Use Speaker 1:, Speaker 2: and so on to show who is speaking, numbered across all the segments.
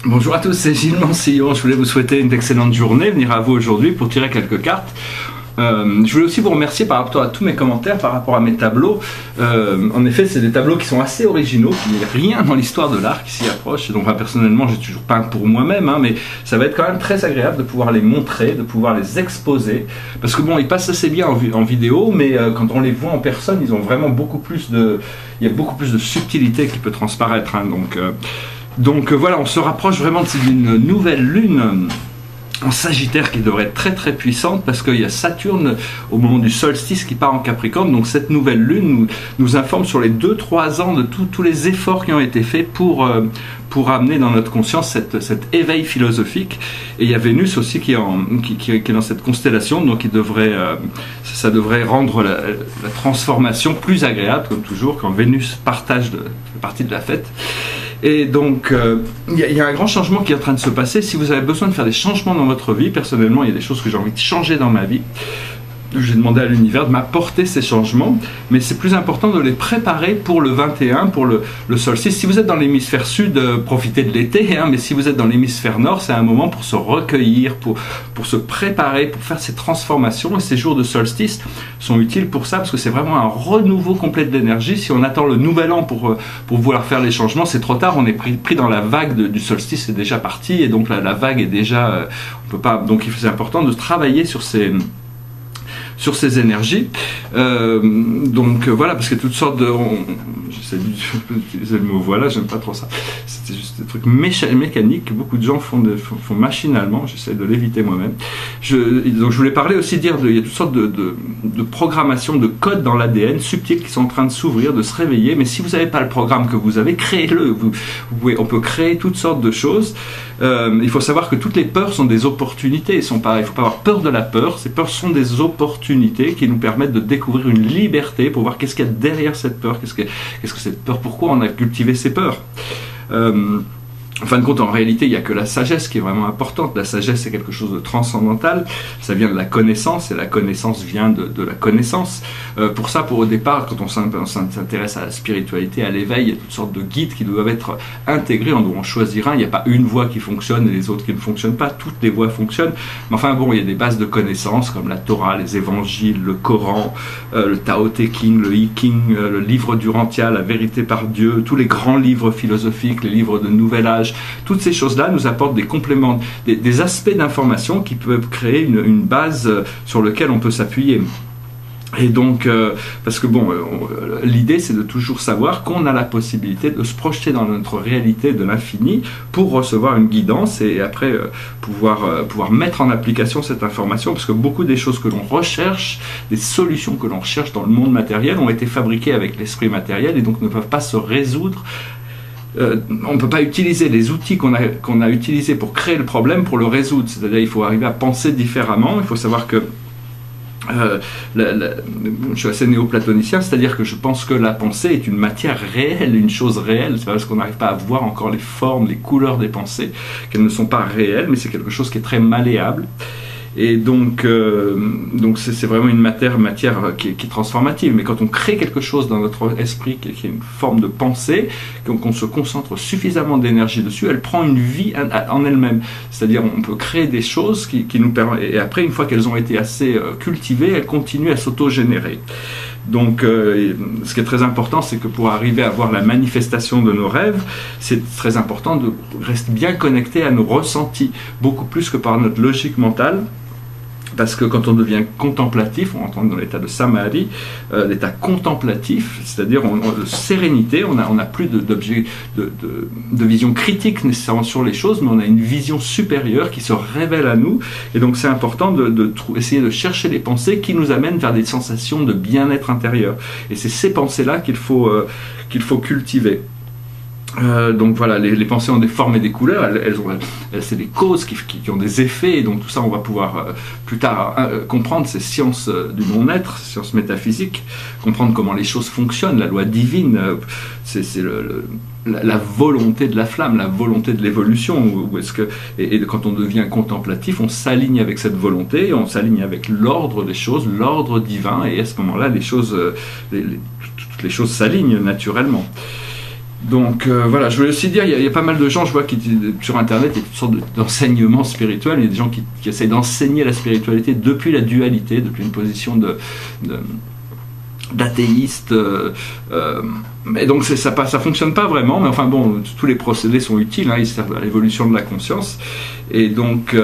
Speaker 1: Bonjour à tous, c'est Gilles Mansillon. Je voulais vous souhaiter une excellente journée, venir à vous aujourd'hui pour tirer quelques cartes. Je voulais aussi vous remercier par rapport à tous mes commentaires, par rapport à mes tableaux. En effet, c'est des tableaux qui sont assez originaux, il n'y a rien dans l'histoire de l'art qui s'y approche. Donc personnellement, j'ai toujours peint pour moi-même, mais ça va être quand même très agréable de pouvoir les montrer, de pouvoir les exposer. Parce que bon, ils passent assez bien en vidéo, mais quand on les voit en personne, ils ont vraiment beaucoup plus de... Il y a beaucoup plus de subtilité qui peut transparaître. Donc voilà, on se rapproche vraiment d'une nouvelle lune en Sagittaire qui devrait être très très puissante, parce qu'il y a Saturne au moment du solstice qui part en Capricorne. Donc cette nouvelle lune nous informe sur les 2-3 ans de tous les efforts qui ont été faits pour amener dans notre conscience cet éveil philosophique. Et il y a Vénus aussi qui est dans cette constellation, donc ça devrait rendre la transformation plus agréable, comme toujours quand Vénus partage partie de la fête. Et donc, il y a un grand changement qui est en train de se passer. Si vous avez besoin de faire des changements dans votre vie, personnellement, il y a des choses que j'ai envie de changer dans ma vie. J'ai demandé à l'univers de m'apporter ces changements, mais c'est plus important de les préparer pour le 21, pour le solstice. Si vous êtes dans l'hémisphère sud, profitez de l'été, mais si vous êtes dans l'hémisphère nord, c'est un moment pour se recueillir, pour se préparer, pour faire ces transformations. Et ces jours de solstice sont utiles pour ça, parce que c'est vraiment un renouveau complet de l'énergie. Si on attend le nouvel an pour vouloir faire les changements, c'est trop tard. On est pris dans la vague du solstice, c'est déjà parti, et donc la vague est déjà... on peut pas. Donc c'est important de travailler sur ces énergies. Donc voilà, parce qu'il y a toutes sortes de... J'essaie d'utiliser le mot voilà, j'aime pas trop ça. C'était juste des trucs mécaniques que beaucoup de gens font machinalement. J'essaie de l'éviter moi-même. Donc je voulais parler aussi, il y a toutes sortes de programmations, de codes dans l'ADN subtils qui sont en train de s'ouvrir, de se réveiller. Mais si vous n'avez pas le programme que vous avez, créez-le. On peut créer toutes sortes de choses. Il faut savoir que toutes les peurs sont des opportunités. Il ne faut pas avoir peur de la peur. Ces peurs sont des opportunités qui nous permettent de découvrir une liberté pour voir qu'est-ce qu'il y a derrière cette peur, qu'est-ce que cette peur, pourquoi on a cultivé ces peurs. En fin de compte, en réalité, il n'y a que la sagesse qui est vraiment importante. La sagesse, c'est quelque chose de transcendantal. Ça vient de la connaissance, et la connaissance vient de la connaissance. Au départ, quand on s'intéresse à la spiritualité, à l'éveil, il y a toutes sortes de guides qui doivent être intégrés. On doit en choisir un. Il n'y a pas une voie qui fonctionne et les autres qui ne fonctionnent pas. Toutes les voies fonctionnent. Mais enfin, bon, il y a des bases de connaissances comme la Torah, les évangiles, le Coran, le Tao Te Ching, le I Ching, le livre d'Urantia, la vérité par Dieu, tous les grands livres philosophiques, les livres de Nouvel Âge. Toutes ces choses-là nous apportent des compléments, des aspects d'information qui peuvent créer une base sur laquelle on peut s'appuyer. Et donc, parce que bon, l'idée c'est de toujours savoir qu'on a la possibilité de se projeter dans notre réalité de l'infini pour recevoir une guidance et après pouvoir mettre en application cette information, parce que beaucoup des choses que l'on recherche, des solutions que l'on recherche dans le monde matériel ont été fabriquées avec l'esprit matériel et donc ne peuvent pas se résoudre. On ne peut pas utiliser les outils qu'on a utilisés pour créer le problème pour le résoudre. C'est-à-dire il faut arriver à penser différemment. Il faut savoir que je suis assez néo-platonicien, c'est-à-dire que je pense que la pensée est une matière réelle, une chose réelle. C'est pas parce qu'on n'arrive pas à voir encore les formes, les couleurs des pensées qu'elles ne sont pas réelles, mais c'est quelque chose qui est très malléable. Et donc c'est vraiment une matière qui est transformative. Mais quand on crée quelque chose dans notre esprit qui est une forme de pensée, qu'on se concentre suffisamment d'énergie dessus, elle prend une vie en elle-même. C'est-à-dire on peut créer des choses qui nous permettent, et après une fois qu'elles ont été assez cultivées, elles continuent à s'auto-générer. Donc ce qui est très important, c'est que pour arriver à voir la manifestation de nos rêves, c'est très important de rester bien connecté à nos ressentis, beaucoup plus que par notre logique mentale. Parce que quand on devient contemplatif, on entre dans l'état de samadhi, l'état contemplatif, c'est-à-dire de sérénité, on n'a plus de vision critique nécessairement sur les choses, mais on a une vision supérieure qui se révèle à nous. Et donc c'est important essayer de chercher les pensées qui nous amènent vers des sensations de bien-être intérieur. Et c'est ces pensées-là qu'il faut cultiver. Donc voilà, les pensées ont des formes et des couleurs, c'est des causes qui ont des effets, et donc tout ça on va pouvoir plus tard comprendre ces sciences du non-être, ces sciences métaphysiques, comprendre comment les choses fonctionnent, la loi divine, c'est la volonté de la flamme, la volonté de l'évolution, et quand on devient contemplatif, on s'aligne avec cette volonté, on s'aligne avec l'ordre des choses, l'ordre divin, et à ce moment-là, toutes les choses s'alignent naturellement. Donc voilà, je voulais aussi dire, il y a pas mal de gens, je vois, sur Internet, il y a toutes sortes d'enseignements spirituels, il y a des gens qui essayent d'enseigner la spiritualité depuis la dualité, depuis une position d'athéiste, mais donc ça fonctionne pas vraiment, mais enfin bon, tous les procédés sont utiles, hein, ils servent à l'évolution de la conscience, et donc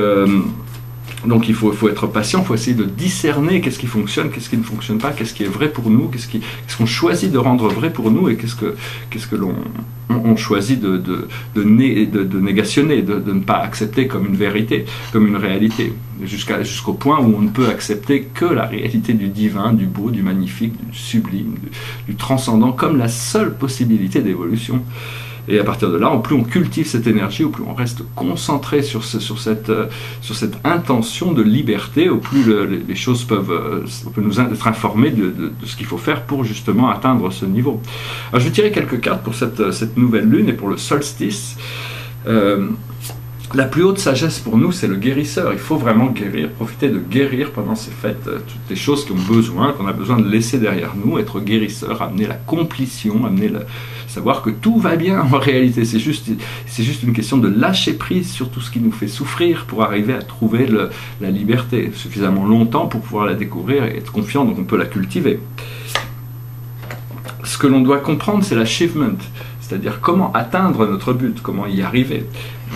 Speaker 1: il faut être patient, il faut essayer de discerner qu'est-ce qui fonctionne, qu'est-ce qui ne fonctionne pas, qu'est-ce qui est vrai pour nous, qu'est-ce qu'on choisit de rendre vrai pour nous, et qu'est-ce que l'on choisit de négationner, de ne pas accepter comme une vérité, comme une réalité, jusqu'au point où on ne peut accepter que la réalité du divin, du beau, du magnifique, du sublime, du transcendant, comme la seule possibilité d'évolution. Et à partir de là, plus on cultive cette énergie, au plus on reste concentré sur cette intention de liberté, au plus les choses on peut nous être informés de ce qu'il faut faire pour justement atteindre ce niveau. Alors je vais tirer quelques cartes pour cette nouvelle lune et pour le solstice. La plus haute sagesse pour nous, c'est le guérisseur. Il faut vraiment guérir, profiter de guérir pendant ces fêtes, toutes les choses qu'on a besoin de laisser derrière nous, être guérisseur, amener la complétion, savoir que tout va bien en réalité. C'est juste une question de lâcher prise sur tout ce qui nous fait souffrir pour arriver à trouver la liberté suffisamment longtemps pour pouvoir la découvrir et être confiant, donc on peut la cultiver. Ce que l'on doit comprendre, c'est l'achievement, c'est-à-dire comment atteindre notre but, comment y arriver.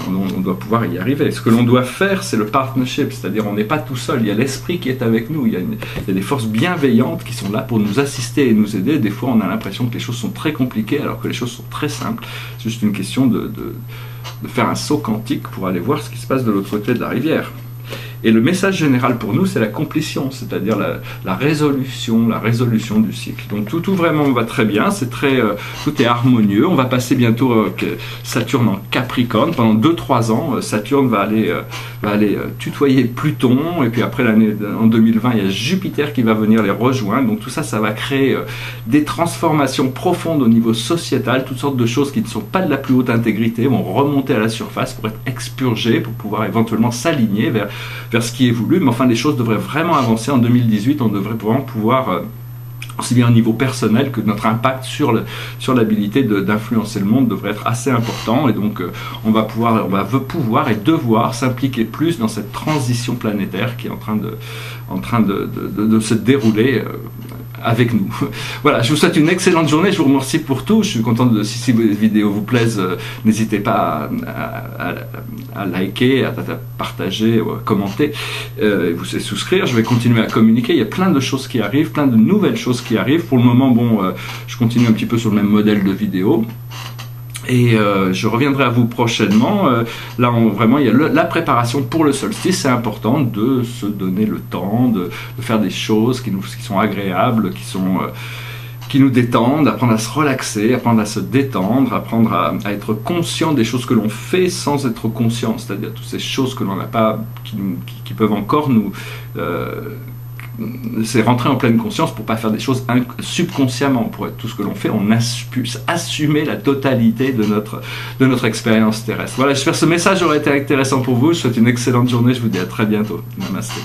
Speaker 1: On doit pouvoir y arriver. Ce que l'on doit faire, c'est le partnership, c'est-à-dire on n'est pas tout seul, il y a l'esprit qui est avec nous, il y a des forces bienveillantes qui sont là pour nous assister et nous aider. Des fois, on a l'impression que les choses sont très compliquées alors que les choses sont très simples. C'est juste une question de faire un saut quantique pour aller voir ce qui se passe de l'autre côté de la rivière. Et le message général pour nous, c'est la complétion, c'est-à-dire la résolution du cycle. Donc tout vraiment va très bien, tout est harmonieux. On va passer bientôt Saturne en Capricorne. Pendant 2-3 ans, Saturne va aller tutoyer Pluton. Et puis après, en 2020, il y a Jupiter qui va venir les rejoindre. Donc tout ça va créer des transformations profondes au niveau sociétal. Toutes sortes de choses qui ne sont pas de la plus haute intégrité vont remonter à la surface pour être expurgées, pour pouvoir éventuellement s'aligner vers ce qui est voulu, mais enfin les choses devraient vraiment avancer. En 2018, on devrait vraiment pouvoir, aussi bien au niveau personnel que notre impact sur l'habilité d'influencer le monde devrait être assez important, et donc on va pouvoir et devoir s'impliquer plus dans cette transition planétaire qui est en train de se dérouler avec nous. Voilà, je vous souhaite une excellente journée, je vous remercie pour tout, je suis content si vos vidéos vous plaisent, n'hésitez pas à liker, à partager, à commenter, vous souscrire, je vais continuer à communiquer, il y a plein de choses qui arrivent, plein de nouvelles choses qui arrivent. Pour le moment, je continue un petit peu sur le même modèle de vidéo. Et je reviendrai à vous prochainement. Là, vraiment, il y a la préparation pour le solstice. C'est important de se donner le temps, de faire des choses qui sont agréables, qui nous détendent, apprendre à se relaxer, apprendre à se détendre, apprendre à être conscient des choses que l'on fait sans être conscient. C'est-à-dire toutes ces choses que l'on n'a pas, qui peuvent encore nous... c'est rentrer en pleine conscience pour pas faire des choses subconsciemment. Pour être tout ce que l'on fait, on puisse assumer la totalité de notre expérience terrestre. Voilà, j'espère que ce message aura été intéressant pour vous. Je vous souhaite une excellente journée, je vous dis à très bientôt. Namasté.